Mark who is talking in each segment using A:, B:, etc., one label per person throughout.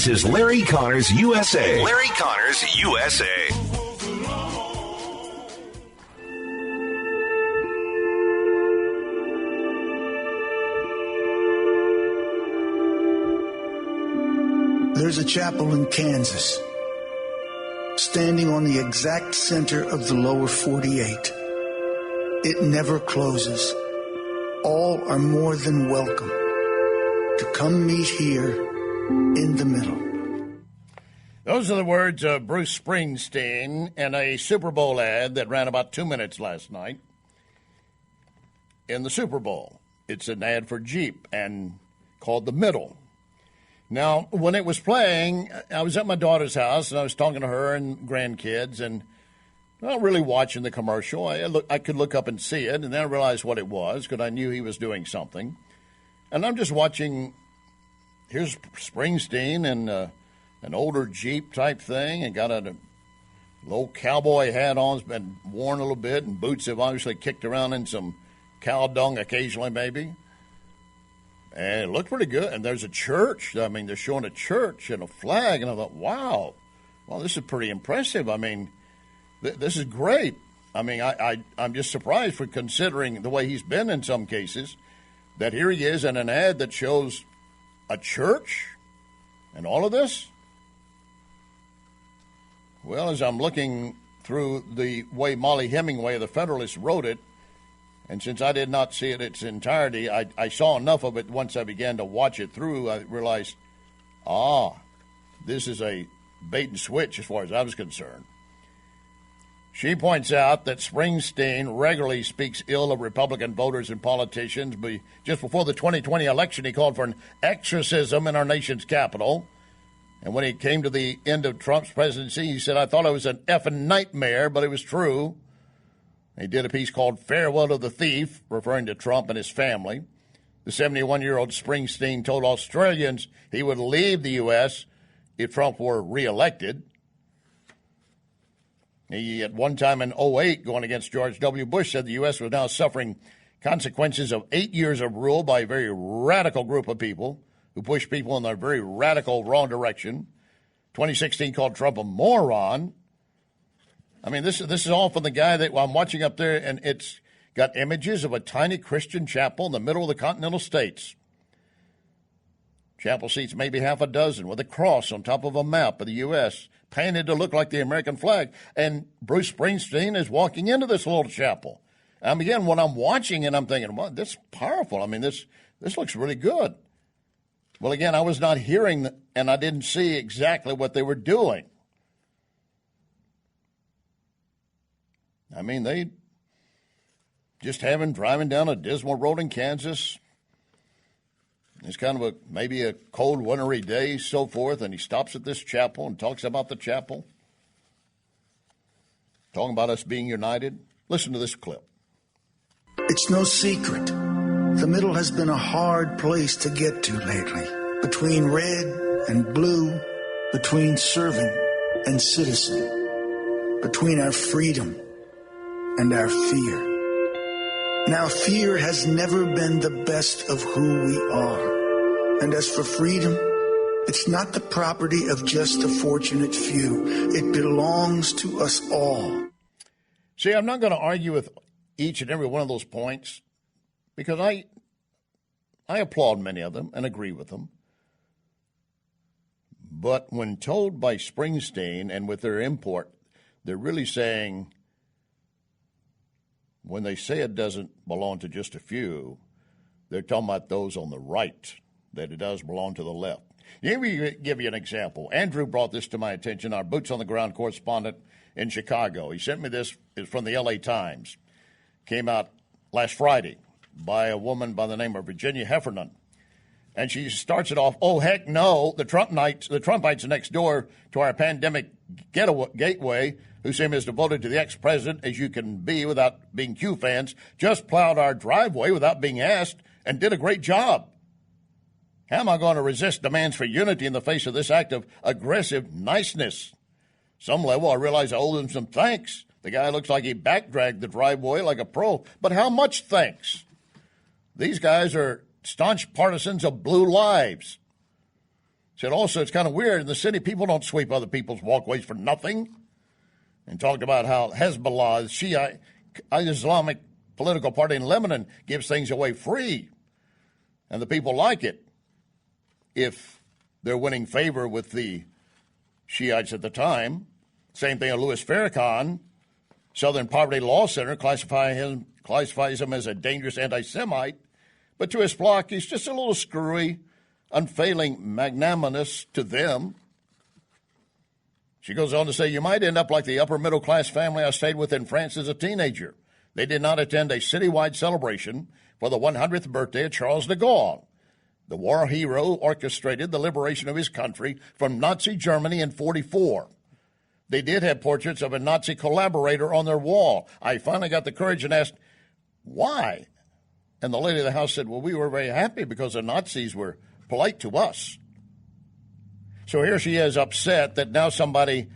A: This is Larry Connors USA. Larry Connors USA.
B: There's a chapel in Kansas, standing on the exact center of the lower 48. It never closes. All are more than welcome to come meet here in the middle.
C: Those are the words of Bruce Springsteen in a Super Bowl ad that ran about 2 minutes last night in the Super Bowl. It's an ad for Jeep and called The Middle. Now, when it was playing, I was at my daughter's house, and I was talking to her and grandkids, and not really watching the commercial. I could look up and see it, and then I realized what it was because I knew he was doing something. And I'm just watching, here's Springsteen in an older Jeep type thing, and got a little cowboy hat on, it's been worn a little bit, and boots have obviously kicked around in some cow dung occasionally maybe. And it looked pretty good. And there's a church. I mean, they're showing a church and a flag. And I thought, wow, well, this is pretty impressive. I mean, this is great. I mean, I'm just surprised for considering the way he's been in some cases, that here he is in an ad that shows a church and all of this. Well, as I'm looking through the way Molly Hemingway of the Federalist wrote it, and since I did not see it in its entirety, I saw enough of it once I began to watch it through. I realized, this is a bait and switch as far as I was concerned. She points out that Springsteen regularly speaks ill of Republican voters and politicians. But just before the 2020 election, he called for an exorcism in our nation's capital. And when he came to the end of Trump's presidency, he said, I thought it was an effing nightmare, but it was true. He did a piece called Farewell to the Thief, referring to Trump and his family. The 71-year-old Springsteen told Australians he would leave the U.S. if Trump were reelected. He, at one time in 2008, going against George W. Bush, said the U.S. was now suffering consequences of 8 years of rule by a very radical group of people who push people in a very radical wrong direction. 2016 called Trump a moron. I mean, this is all from the guy that I'm watching up there, and it's got images of a tiny Christian chapel in the middle of the continental states. Chapel seats maybe half a dozen with a cross on top of a map of the U.S., painted to look like the American flag. And Bruce Springsteen is walking into this little chapel. And again, when I'm watching it, I'm thinking, well, this is powerful. I mean, this looks really good. Well, again, I was not hearing, and I didn't see exactly what they were doing. I mean, they just have him driving down a dismal road in Kansas. It's kind of maybe a cold, wintry day, so forth, and he stops at this chapel and talks about the chapel, talking about us being united. Listen to this clip.
B: It's no secret. The middle has been a hard place to get to lately. Between red and blue, between servant and citizen, between our freedom and our fear. Now, fear has never been the best of who we are. And as for freedom, it's not the property of just a fortunate few. It belongs to us all.
C: See, I'm not going to argue with each and every one of those points because I applaud many of them and agree with them. But when told by Springsteen and with their import, they're really saying, when they say it doesn't belong to just a few, they're talking about those on the right, that it does belong to the left. Let me give you an example. Andrew brought this to my attention, our boots-on-the-ground correspondent in Chicago. He sent me this. It's from the L.A. Times. Came out last Friday by a woman by the name of Virginia Heffernan. And she starts it off, oh, heck no, the Trumpites next door to our pandemic gateway, who seem as devoted to the ex-president as you can be without being Q fans, just plowed our driveway without being asked and did a great job. How am I going to resist demands for unity in the face of this act of aggressive niceness? Some level, I realize I owe them some thanks. The guy looks like he backdragged the driveway like a pro. But how much thanks? These guys are staunch partisans of blue lives. Said also it's kind of weird in the city, people don't sweep other people's walkways for nothing. And talked about how Hezbollah, the Shiite Islamic political party in Lebanon, gives things away free. And the people like it if they're winning favor with the Shiites at the time. Same thing, Louis Farrakhan, Southern Poverty Law Center, classifies him as a dangerous anti-Semite. But to his flock, he's just a little screwy, unfailing magnanimous to them. She goes on to say, you might end up like the upper-middle-class family I stayed with in France as a teenager. They did not attend a citywide celebration for the 100th birthday of Charles de Gaulle. The war hero orchestrated the liberation of his country from Nazi Germany in 1944. They did have portraits of a Nazi collaborator on their wall. I finally got the courage and asked, why? And the lady of the house said, well, we were very happy because the Nazis were polite to us. So here she is upset that now somebody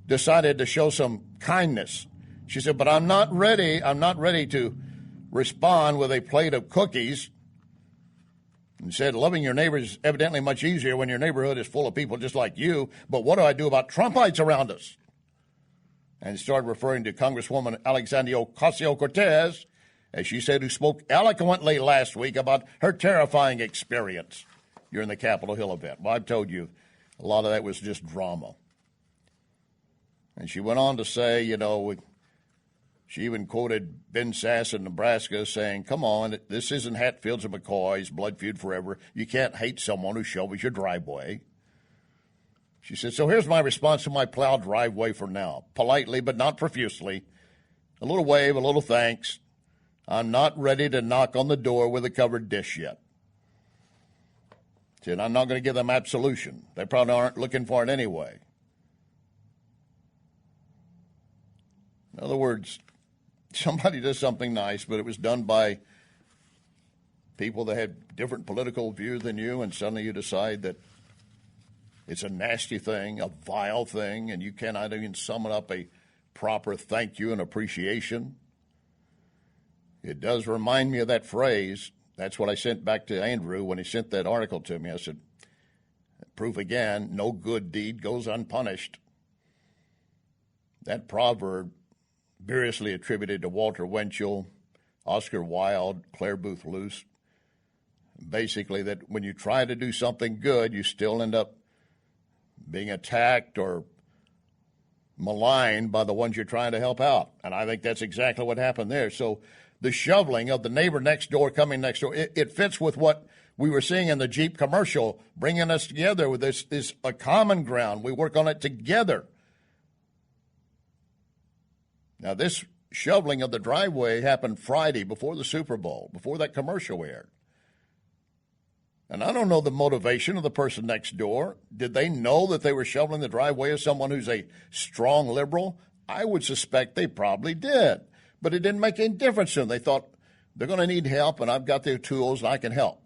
C: decided to show some kindness. She said, but I'm not ready to respond with a plate of cookies. And said, loving your neighbor is evidently much easier when your neighborhood is full of people just like you. But what do I do about Trumpites around us? And started referring to Congresswoman Alexandria Ocasio-Cortez, as she said, who spoke eloquently last week about her terrifying experience during the Capitol Hill event. Well, I've told you, a lot of that was just drama. And she went on to say, she even quoted Ben Sass in Nebraska saying, come on, this isn't Hatfields and McCoy's blood feud forever. You can't hate someone who shovels your driveway. She said, so here's my response to my plowed driveway for now. Politely, but not profusely. A little wave, a little thanks. I'm not ready to knock on the door with a covered dish yet. She said, I'm not going to give them absolution. They probably aren't looking for it anyway. In other words, somebody does something nice, but it was done by people that had different political views than you, and suddenly you decide that it's a nasty thing, a vile thing, and you cannot even summon up a proper thank you and appreciation. It does remind me of that phrase. That's what I sent back to Andrew when he sent that article to me. I said, proof again, no good deed goes unpunished. That proverb, variously attributed to Walter Winchell, Oscar Wilde, Claire Booth Luce, basically that when you try to do something good, you still end up being attacked or maligned by the ones you're trying to help out. And I think that's exactly what happened there. So the shoveling of the neighbor next door coming next door, it fits with what we were seeing in the Jeep commercial, bringing us together with this a common ground. We work on it together. Now, this shoveling of the driveway happened Friday before the Super Bowl, before that commercial aired. And I don't know the motivation of the person next door. Did they know that they were shoveling the driveway of someone who's a strong liberal? I would suspect they probably did. But it didn't make any difference to them. They thought, they're going to need help, and I've got the tools, and I can help.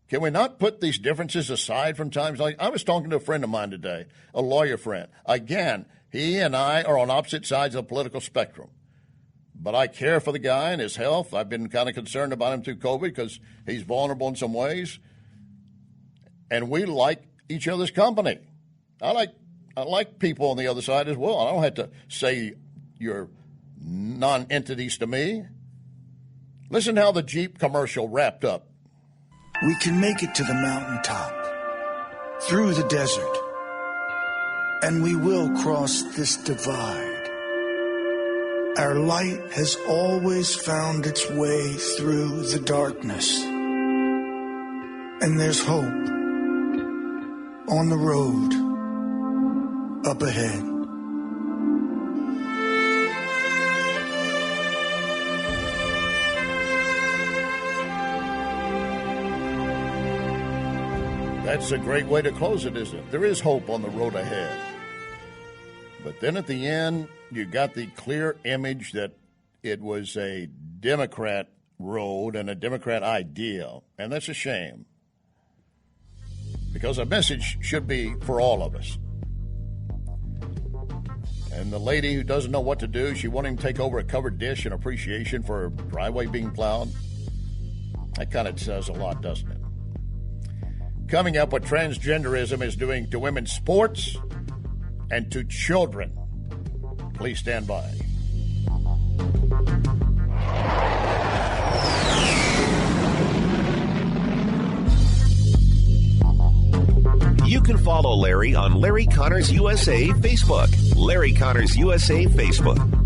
C: Can we not put these differences aside from times like I was talking to a friend of mine today, a lawyer friend. Again, he and I are on opposite sides of the political spectrum. But I care for the guy and his health. I've been kind of concerned about him through COVID because he's vulnerable in some ways. And we like each other's company. I like people on the other side as well. I don't have to say you're non-entities to me. Listen to how the Jeep commercial wrapped up.
B: We can make it to the mountaintop, through the desert, and we will cross this divide. Our light has always found its way through the darkness, and there's hope on the road up ahead.
C: That's a great way to close it, isn't it? There is hope on the road ahead. But then at the end, you got the clear image that it was a Democrat road and a Democrat idea, and that's a shame. Because a message should be for all of us. And the lady who doesn't know what to do, she wanted him to take over a covered dish in appreciation for her driveway being plowed. That kind of says a lot, doesn't it? Coming up, what transgenderism is doing to women's sports and to children. Please stand by.
A: You can follow Larry on Larry Connors USA Facebook. Larry Connors USA Facebook.